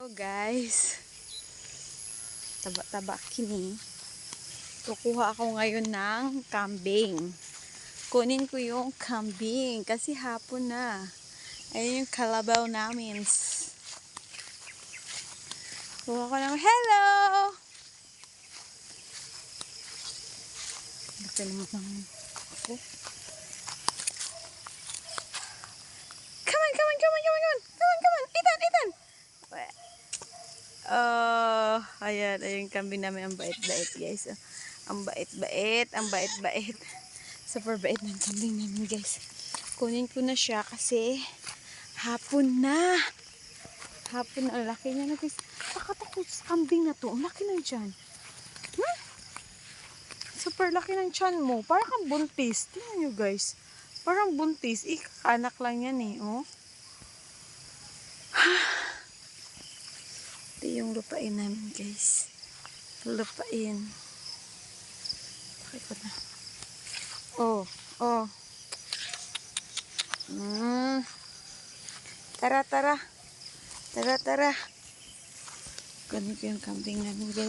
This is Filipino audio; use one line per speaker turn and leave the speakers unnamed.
So guys, taba-taba kini. Kukuha ako ngayon ng kambing. Kunin ko yung kambing kasi hapon na. Ayun yung kalabaw namin. Kuha ko ng hello! Baka naman ako. Come on, come on, come on, come on, come on! Come on, come on! Ethan, Ethan! Oh, ayan, ayun kambing namin. Ang bait-bait guys. Ang bait-bait, ang bait-bait. Super bait ng kambing namin guys. Kunin ko na siya kasi hapon na. Hapon na. Ang laki niya na guys. Nakatakot sa kambing na to. Ang laki ng tiyan. Super laki ng tiyan mo. Parang kang buntis. Tingnan nyo guys. Parang buntis. Ikakanak lang yan eh. Oh. Ito yung lupain namin guys. Lupain. Bakit ko na. Oh. Oh. Tara, tara. Tara, tara. Ganun ko yung kambing namin guys.